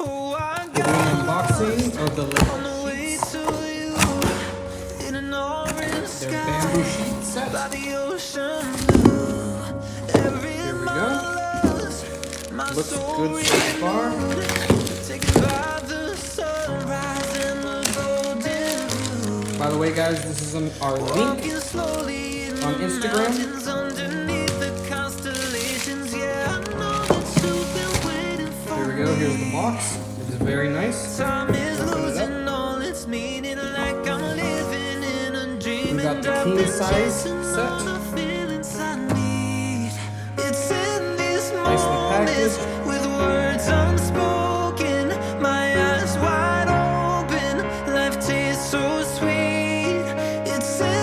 We're doing an unboxing of the Leyla sheets. They're bamboo sheet set. Here we go. Looks good so far. By the way, guys, this is our link on Instagram. Here we go. Here's the box. It is very nice. Open it up. We got the king size set.